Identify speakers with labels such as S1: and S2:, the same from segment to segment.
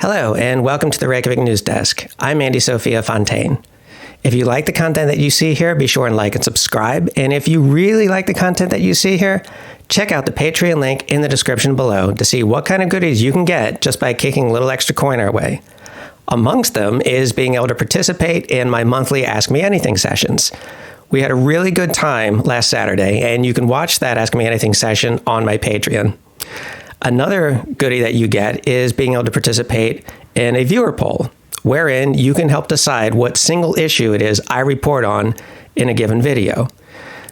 S1: Hello, and welcome to the Reykjavík Newsdesk. I'm Andie Sophia Fontaine. If you like the content that you see here, be sure and like and subscribe. And if you really like the content that you see here, check out the Patreon link in the description below to see what kind of goodies you can get just by kicking a little extra coin our way. Amongst them is being able to participate in my monthly Ask Me Anything sessions. We had a really good time last Saturday, and you can watch that Ask Me Anything session on my Patreon. Another goodie that you get is being able to participate in a viewer poll, wherein you can help decide what single issue it is I report on in a given video.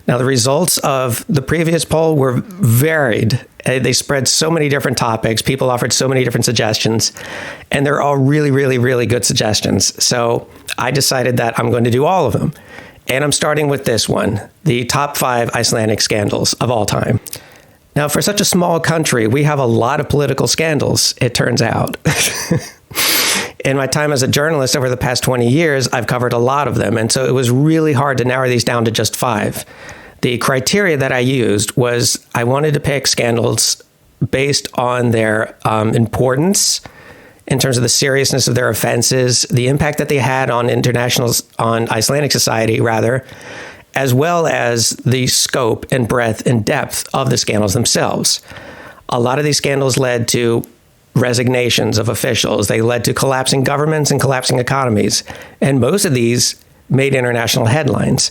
S1: Now, the results of the previous poll were varied. They spread so many different topics. People offered so many different suggestions, and they're all really, really, really good suggestions. So I decided that I'm going to do all of them. And I'm starting with this one, the top 5 Icelandic scandals of all time. Now, for such a small country, we have a lot of political scandals, it turns out. In my time as a journalist over the past 20 years, I've covered a lot of them, and so it was really hard to narrow these down to just 5. The criteria that I used was I wanted to pick scandals based on their importance, in terms of the seriousness of their offenses, the impact that they had on Icelandic society, rather, as well as the scope and breadth and depth of the scandals themselves. A lot of these scandals led to resignations of officials. They led to collapsing governments and collapsing economies. And most of these made international headlines.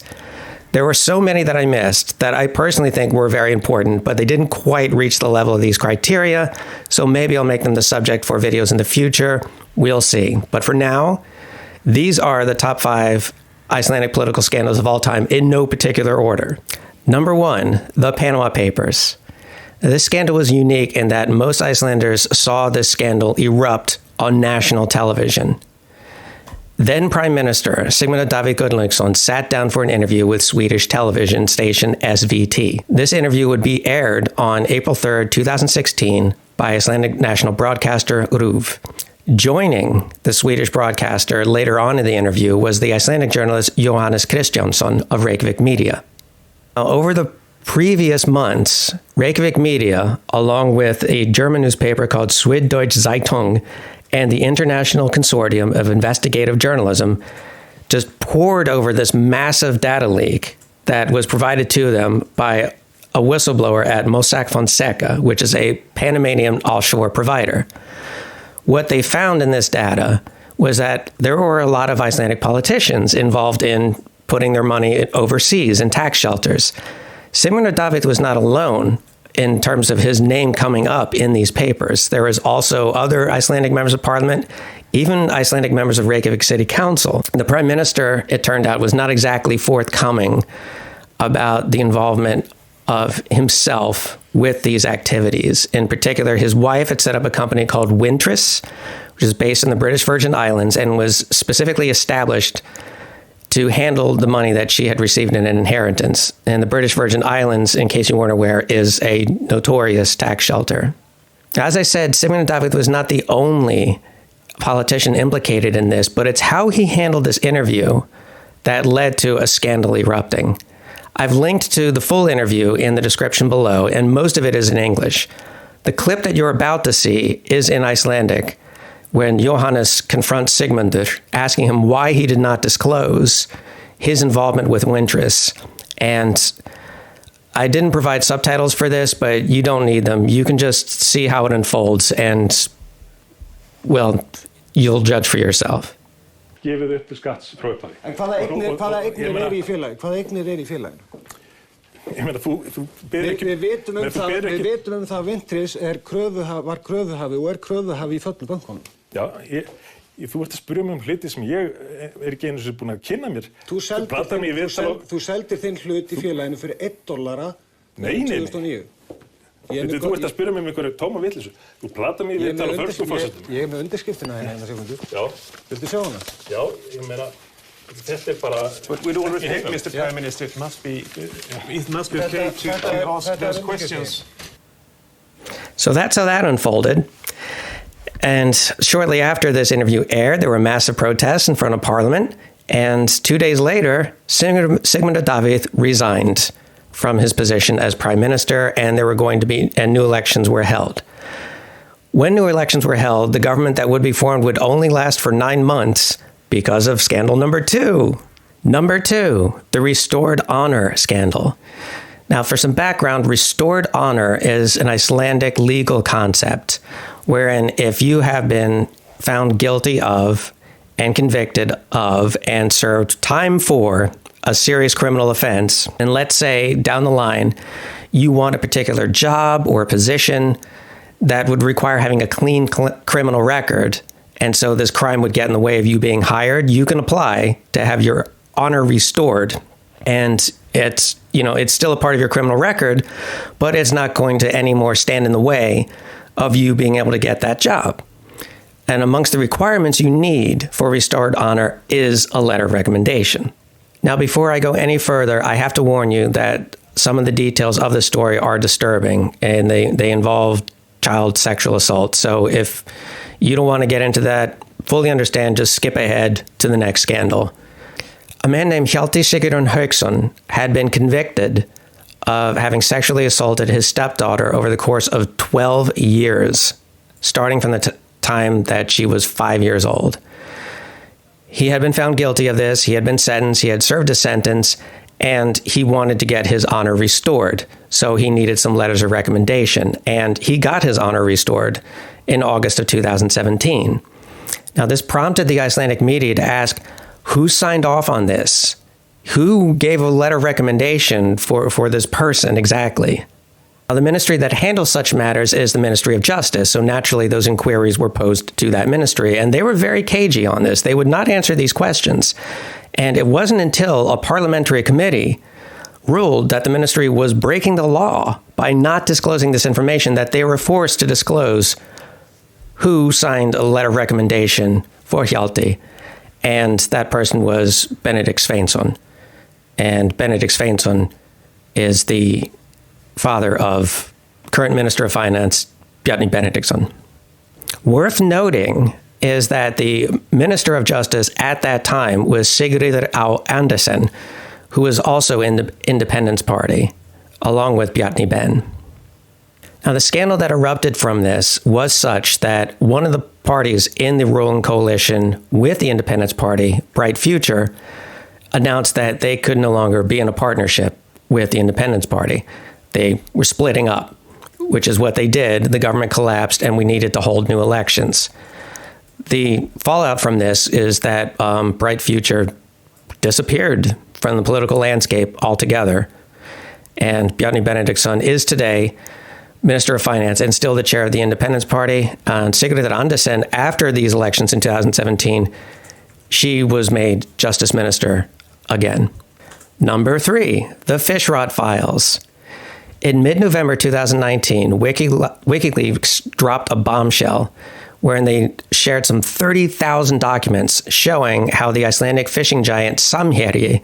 S1: There were so many that I missed that I personally think were very important, but they didn't quite reach the level of these criteria. So maybe I'll make them the subject for videos in the future. We'll see. But for now, these are the top 5 Icelandic political scandals of all time in no particular order. Number 1, the Panama Papers. This scandal was unique in that most Icelanders saw this scandal erupt on national television. Then Prime Minister Sigmundur Davíð Gunnlaugsson sat down for an interview with Swedish television station SVT. This interview would be aired on April 3rd, 2016 by Icelandic national broadcaster RÚV. Joining the Swedish broadcaster later on in the interview was the Icelandic journalist Jóhannes Kristjánsson of Reykjavík Media. Now, over the previous months, Reykjavík Media, along with a German newspaper called Süddeutsche Zeitung and the International Consortium of Investigative Journalism, just poured over this massive data leak that was provided to them by a whistleblower at Mossack Fonseca, which is a Panamanian offshore provider. What they found in this data was that there were a lot of Icelandic politicians involved in putting their money overseas in tax shelters. Sigmundur Davíð was not alone in terms of his name coming up in these papers. There was also other Icelandic members of parliament, even Icelandic members of Reykjavík City Council. The prime minister, it turned out, was not exactly forthcoming about the involvement of himself with these activities. In particular, his wife had set up a company called Wintris, which is based in the British Virgin Islands and was specifically established to handle the money that she had received in an inheritance. And the British Virgin Islands, in case you weren't aware, is a notorious tax shelter. As I said, Sigmundur Davíð was not the only politician implicated in this, but it's how he handled this interview that led to a scandal erupting. I've linked to the full interview in the description below, and most of it is in English. The clip that you're about to see is in Icelandic, when Jóhannes confronts Sigmundur, asking him why he did not disclose his involvement with Wintris. And I didn't provide subtitles for this, but you don't need them. You can just see how it unfolds, and, well, you'll judge for yourself.
S2: Gefið upp skattsfrá upphafi.
S3: En hvaða eignir í félaginu? Hvaða eignir í félaginu?
S2: Ég meina, þú ber ekki...
S3: Við vitum það að Wintris var kröfuhafi og kröfuhafi í föllnu bönkunum.
S2: Já, þú ert að spyrja mig hluti sem ég ekki einu sem búin að kynna mér.
S3: Þú seldir þinn hlut í félaginu fyrir $1 2009.
S2: Þú ert að spyrja mig einhverju tóma vitleysu. Þú platar mig í viðtal á fölskum forsetum.
S3: Ég með undirskriftina hérna sekundur.
S2: Já.
S3: Viltu sjá hana?
S2: Já, ég meina, þetta bara...
S4: But with all respect, Mr. Prime Minister, it must be okay to ask those questions.
S1: So that's how that unfolded. And shortly after this interview aired, there were massive protests in front of Parliament. And 2 days later, Sigmundur Davíð resigned from his position as prime minister, and there were going to be, and new elections were held. When new elections were held, the government that would be formed would only last for 9 months because of scandal number 2. Number 2, the restored honor scandal. Now, for some background, restored honor is an Icelandic legal concept wherein if you have been found guilty of and convicted of and served time for a serious criminal offense, and let's say down the line you want a particular job or position that would require having a clean criminal record, and so this crime would get in the way of you being hired, you can apply to have your honor restored. And it's still a part of your criminal record, but it's not going to anymore stand in the way of you being able to get that job. And amongst the requirements you need for restored honor is a letter of recommendation. Now, before I go any further, I have to warn you that some of the details of the story are disturbing, and they involve child sexual assault. So if you don't want to get into that, fully understand, just skip ahead to the next scandal. A man named Hjalti Sigurðsson Hauksson had been convicted of having sexually assaulted his stepdaughter over the course of 12 years, starting from the time that she was 5 years old. He had been found guilty of this, he had been sentenced, he had served a sentence, and he wanted to get his honor restored. So he needed some letters of recommendation, and he got his honor restored in August of 2017. Now, this prompted the Icelandic media to ask, who signed off on this? Who gave a letter of recommendation for this person exactly? Now, the ministry that handles such matters is the Ministry of Justice, so naturally those inquiries were posed to that ministry, and they were very cagey on this. They would not answer these questions. And it wasn't until a parliamentary committee ruled that the ministry was breaking the law by not disclosing this information that they were forced to disclose who signed a letter of recommendation for Hjalti. And that person was Benedikt Sveinsson. And Benedikt Sveinsson is the father of current Minister of Finance, Bjarni Benediktsson. Worth noting is that the Minister of Justice at that time was Sigríður Á Andersen, who was also in the Independence Party, along with Bjarni Ben. Now, the scandal that erupted from this was such that one of the parties in the ruling coalition with the Independence Party, Bright Future, announced that they could no longer be in a partnership with the Independence Party. They were splitting up, which is what they did. The government collapsed, and we needed to hold new elections. The fallout from this is that Bright Future disappeared from the political landscape altogether. And Bjarni Benediktsson is today Minister of Finance and still the chair of the Independence Party. And Sigríður Andersen, after these elections in 2017, she was made Justice Minister again. Number 3, the Fishrot Files. In mid-November 2019, WikiLeaks dropped a bombshell wherein they shared some 30,000 documents showing how the Icelandic fishing giant Samherji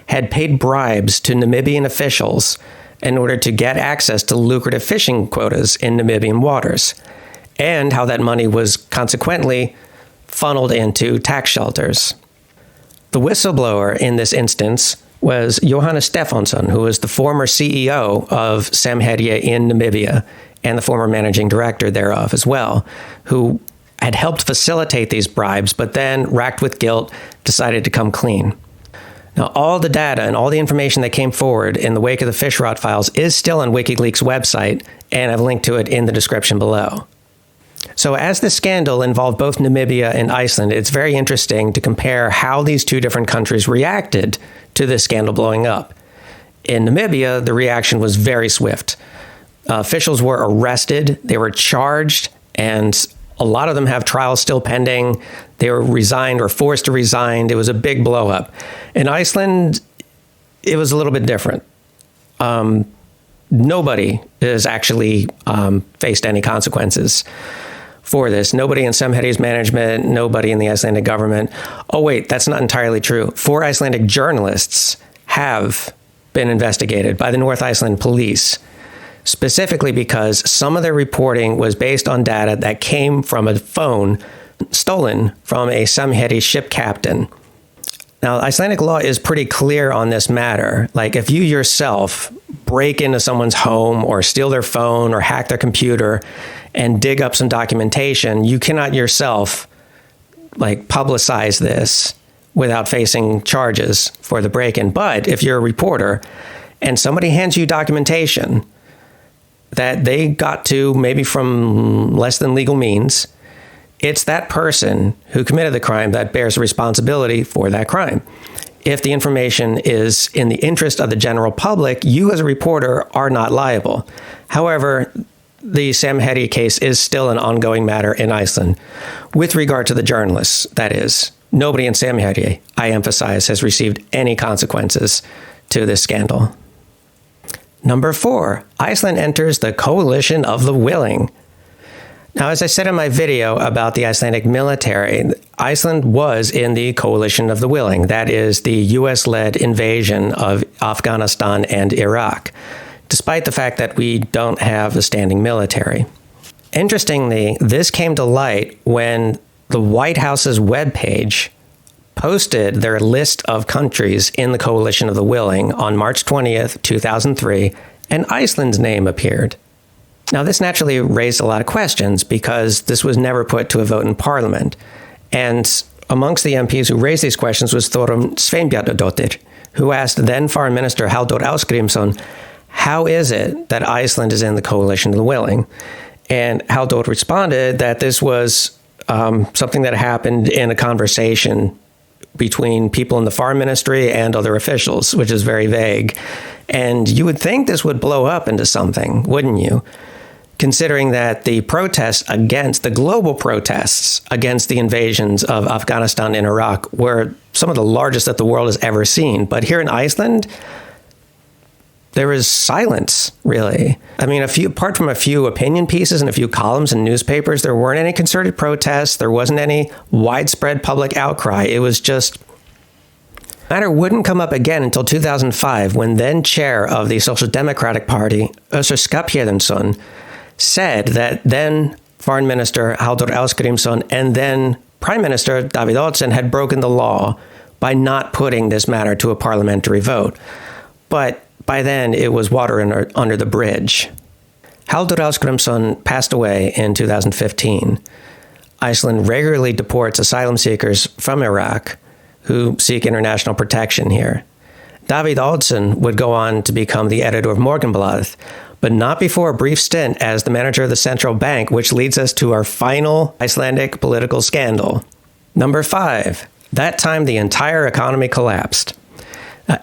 S1: had paid bribes to Namibian officials in order to get access to lucrative fishing quotas in Namibian waters, and how that money was consequently funneled into tax shelters. The whistleblower in this instance was Jóhannes Stefánsson, who was the former CEO of Samherji in Namibia and the former managing director thereof as well, who had helped facilitate these bribes, but then, racked with guilt, decided to come clean. Now, all the data and all the information that came forward in the wake of the Fishrot Files is still on WikiLeaks' website, and I've linked to it in the description below. So as this scandal involved both Namibia and Iceland, it's very interesting to compare how these two different countries reacted to this scandal blowing up. In Namibia, the reaction was very swift. Officials were arrested, they were charged, and a lot of them have trials still pending. They were resigned or forced to resign. It was a big blow up. In Iceland, it was a little bit different. Nobody has actually faced any consequences for this. Nobody in Samherji's management, nobody in the Icelandic government. Oh, wait, that's not entirely true. 4 Icelandic journalists have been investigated by the North Iceland police, specifically because some of their reporting was based on data that came from a phone stolen from a Samherji ship captain. Now, Icelandic law is pretty clear on this matter. Like, if you yourself break into someone's home or steal their phone or hack their computer and dig up some documentation, you cannot yourself like publicize this without facing charges for the break-in. But if you're a reporter and somebody hands you documentation that they got to maybe from less than legal means, it's that person who committed the crime that bears responsibility for that crime. If the information is in the interest of the general public, you as a reporter are not liable. However, the Samherji case is still an ongoing matter in Iceland. With regard to the journalists, that is, nobody in Samherji, I emphasize, has received any consequences to this scandal. Number 4, Iceland enters the coalition of the willing. Now, as I said in my video about the Icelandic military, Iceland was in the coalition of the willing. That is the US-led invasion of Afghanistan and Iraq, despite the fact that we don't have a standing military. Interestingly, this came to light when the White House's webpage posted their list of countries in the coalition of the willing on March 20th, 2003, and Iceland's name appeared. Now, this naturally raised a lot of questions because this was never put to a vote in Parliament. And amongst the MPs who raised these questions was Þórunn Sveinbjarnardóttir, who asked then Foreign Minister Halldór Ásgrímsson, how is it that Iceland is in the coalition of the willing? And Halldór responded that this was something that happened in a conversation between people in the foreign ministry and other officials, which is very vague. And you would think this would blow up into something, wouldn't you? Considering that the protests against, the global protests against the invasions of Afghanistan and Iraq were some of the largest that the world has ever seen. But here in Iceland, there was silence, really. I mean, apart from a few opinion pieces and a few columns in newspapers, there weren't any concerted protests. There wasn't any widespread public outcry. It was just... The matter wouldn't come up again until 2005, when then chair of the Social Democratic Party, Össur Skarphéðinsson, said that then Foreign Minister Halldór Ásgrímsson and then Prime Minister Davíð Oddsson had broken the law by not putting this matter to a parliamentary vote. But by then, it was water under the bridge. Halldór Ásgrímsson passed away in 2015. Iceland regularly deports asylum seekers from Iraq who seek international protection here. Davíð Oddsson would go on to become the editor of Morgunblaðið, but not before a brief stint as the manager of the central bank, which leads us to our final Icelandic political scandal. Number 5, that time the entire economy collapsed.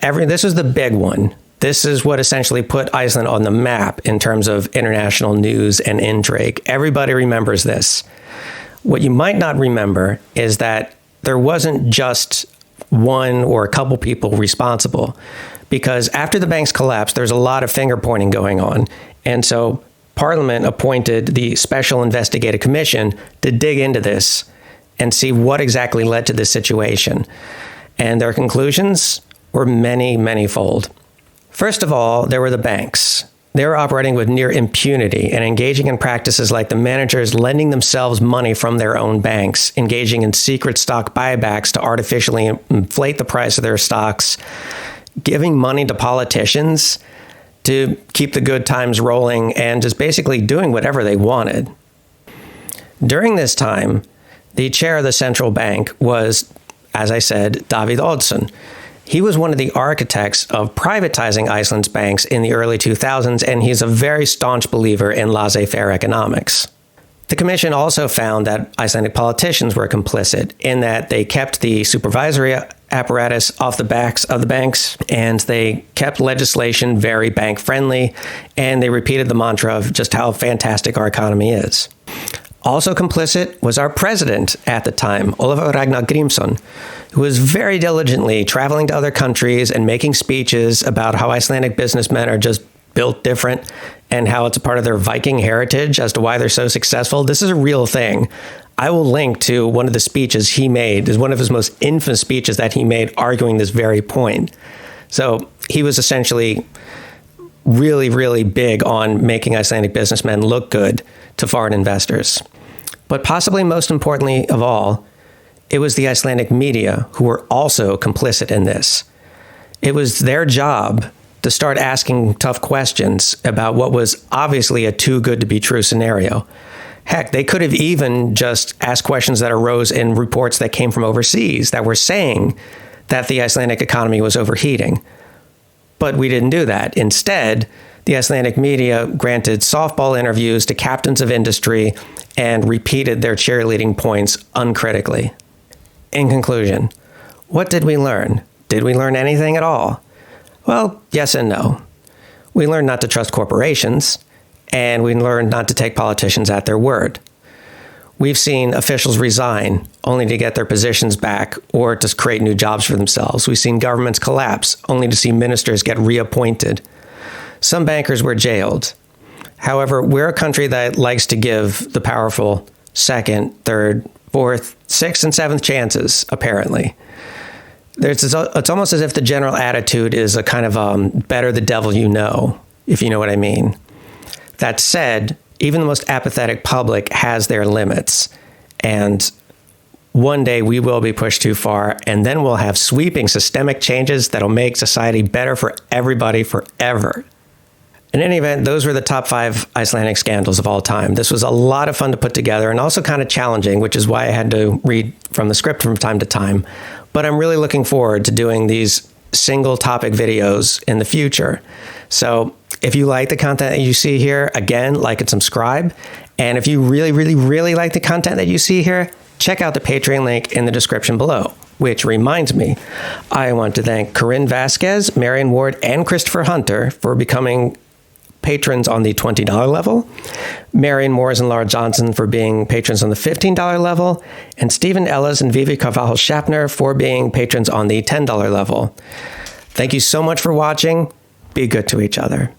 S1: This was the big one. This is what essentially put Iceland on the map in terms of international news and intrigue. Everybody remembers this. What you might not remember is that there wasn't just one or a couple people responsible, because after the banks collapsed, there's a lot of finger pointing going on. And so Parliament appointed the Special Investigative Commission to dig into this and see what exactly led to this situation. And their conclusions were many, many-fold. First of all, there were the banks. They were operating with near impunity and engaging in practices like the managers lending themselves money from their own banks, engaging in secret stock buybacks to artificially inflate the price of their stocks, giving money to politicians to keep the good times rolling, and just basically doing whatever they wanted. During this time, the chair of the central bank was, as I said, Davíð Oddsson. He was one of the architects of privatizing Iceland's banks in the early 2000s, and he's a very staunch believer in laissez-faire economics. The commission also found that Icelandic politicians were complicit in that they kept the supervisory apparatus off the backs of the banks, and they kept legislation very bank-friendly, and they repeated the mantra of just how fantastic our economy is. Also complicit was our president at the time, Ólafur Ragnar Grímsson, who was very diligently traveling to other countries and making speeches about how Icelandic businessmen are just built different and how it's a part of their Viking heritage as to why they're so successful. This is a real thing. I will link to one of the speeches he made. It's one of his most infamous speeches that he made arguing this very point. So he was essentially really, really big on making Icelandic businessmen look good to foreign investors. But possibly most importantly of all, it was the Icelandic media who were also complicit in this. It was their job to start asking tough questions about what was obviously a too good to be true scenario. Heck, they could have even just asked questions that arose in reports that came from overseas that were saying that the Icelandic economy was overheating. But we didn't do that. Instead, the Icelandic media granted softball interviews to captains of industry and repeated their cheerleading points uncritically. In conclusion, what did we learn? Did we learn anything at all? Well, yes and no. We learned not to trust corporations, and we learned not to take politicians at their word. We've seen officials resign only to get their positions back or to create new jobs for themselves. We've seen governments collapse only to see ministers get reappointed. Some bankers were jailed. However, we're a country that likes to give the powerful second, third, fourth, sixth, and seventh chances, apparently. It's almost as if the general attitude is a kind of better the devil you know, if you know what I mean. That said, even the most apathetic public has their limits. And one day we will be pushed too far, and then we'll have sweeping systemic changes that'll make society better for everybody forever. In any event, those were the top 5 Icelandic scandals of all time. This was a lot of fun to put together and also kind of challenging, which is why I had to read from the script from time to time. But I'm really looking forward to doing these single topic videos in the future. So if you like the content that you see here, again, like and subscribe. And if you really, really, really like the content that you see here, check out the Patreon link in the description below. Which reminds me, I want to thank Corinne Vasquez, Marion Ward, and Christopher Hunter for becoming patrons on the $20 level, Marion Moores and Laura Johnson for being patrons on the $15 level, and Stephen Ellis and Vivi Carvajal Schapner for being patrons on the $10 level. Thank you so much for watching. Be good to each other.